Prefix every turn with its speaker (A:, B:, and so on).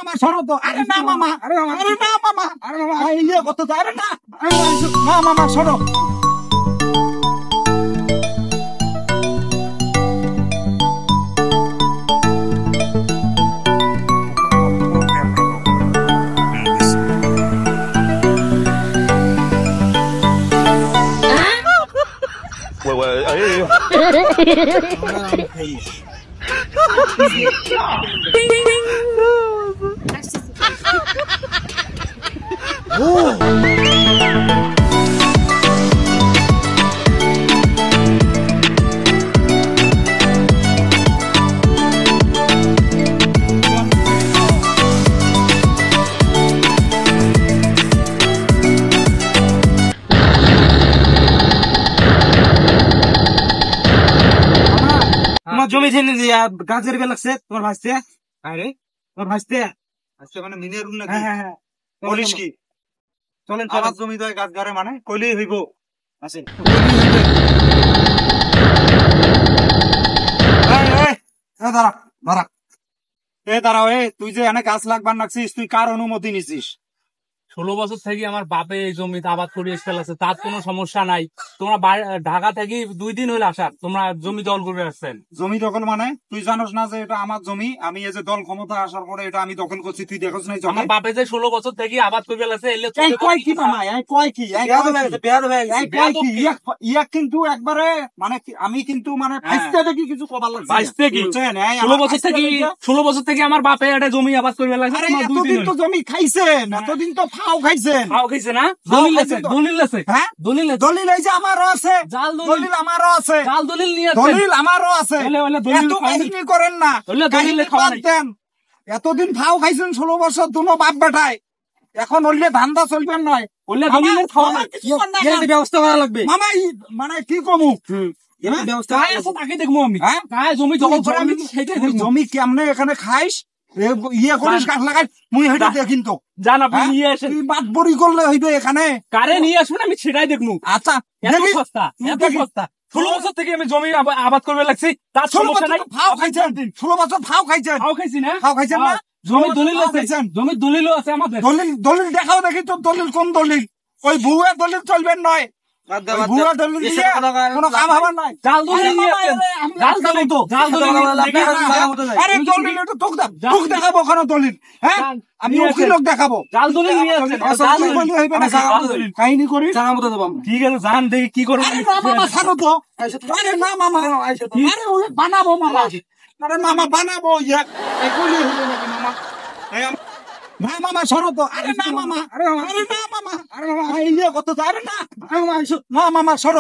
A: মামা সরো তো। আরে না মামা, আরে না মামা, ইয়ে করতে তো, আরে না না মামা সরো। তোমার জমি ঠেনে দিয়া গাছের বে লাগছে তোমার ভাসতে। আরে তোমার ভাসতে আজকে মানে মিনের রুম নাকি? হ্যাঁ বলিস কি? চলেন আমার জমি তো গাছ গাড়ে মানে কইলেই হইব। আসেন দাঁড়া দাঁড়া দাঁড়াও। তুই যে এনে গাছ লাগবার নাকছিস, তুই কার অনুমতি নিছিস?
B: 16 বছর থেকে আমার বাপে এই জমিতে আবাদ করে ফেলেছে, তার কোনো সমস্যা নাই। তোমরা ঢাকা থেকে 2 দিন হইলে আসার, তোমরা জমি দল করে আসছেন।
A: জমি দখল মানে তুই জানোস না যে এটা আমার জমি? আমি এই যে দল ক্ষমতা আসার পরে এটা আমি দখল করছি, তুই দেখোস না?
B: আমার বাপে যে 16 বছর থেকে আবাদ করে ফেলেছে,
A: কয় কি মামা, কয় কি ইয়া কিন্তু একবারে মানে আমি কিন্তু মানে ভাইস্তে দেখি কিছু কবার লাগছে।
B: 16 বছর থেকে আমার বাপে একটা জমি আবাদ করে ফেলেছে।
A: এতদিন তো জমি খাইছেন, এতদিন তো ফাও খাইছেন।
B: খাইছে না? দলিল আছে, দলিল আছে।
A: হ্যাঁ দলিল এই যে আমারও আছে, দলিল আমারও আছে,
B: জাল দলিল নিয়ে
A: দলিল আমারও আছে। এত কাহিনী করেন না, দেন। এতদিন ফাও খাইছেন 16 বছর দুনো বাপ বেটায়, এখন ওইলে ধান্দা চলবেন নয়,
B: ব্যবস্থা করা লাগবে
A: মামা। মানে কি কমু
B: ব্যবস্থা তাকে দেখবো আমি। জমি দখল করে আমি
A: জমি কেমনে এখানে খাইস ইয়ে করিস গাছ লাগাই মুই হইতে দেখিন তো
B: জান। আপনি নিয়ে আসেন,
A: বাদ বড়ি করলে হইবে এখানে।
B: কারে নিয়ে আসবেন আমি সেটাই দেখবো।
A: আচ্ছা
B: এত সস্তা, এত সস্তা। 16 বছর থেকে আমি জমি আবাদ করবে লাগছি, তার সমস্যা নাই।
A: ফাও খাইছেন 16 বছর, ফাও খাইছেন।
B: ফাও খাইছি না?
A: ফাও খাইছেন না?
B: জমির দলিল আছে, জমির দলিলও আছে আমাদের।
A: দলিল দেখাও দেখি তো। দলিল কোন দলিল? ওই ভুয়া দলিল চলবেন নয়, ভুয়া দলিল দিয়ে কোনো কাম হবার নাই।
B: জাল দলিল নিয়ে আসেন, জাল দলিল তো, জাল দলিল।
A: আরে দলিল এটা তোক দেখাবো কেন দলিল? হ্যাঁ আমি উকিল দেখাবো।
B: জাল দলিল নিয়ে আসেন,
A: কাহিনী করি।
B: ঠিক আছে জান, দেখি কি করবো।
A: আরে না মামা ছাড়ো তো। আরে না মামা, আরে ওই বানাবো মামা। আরে মামা বানাবো না মামা সরো তো। আরে না মামা, আরে না মামা, ইয়ে করতে তো। আরে না মামা সরো।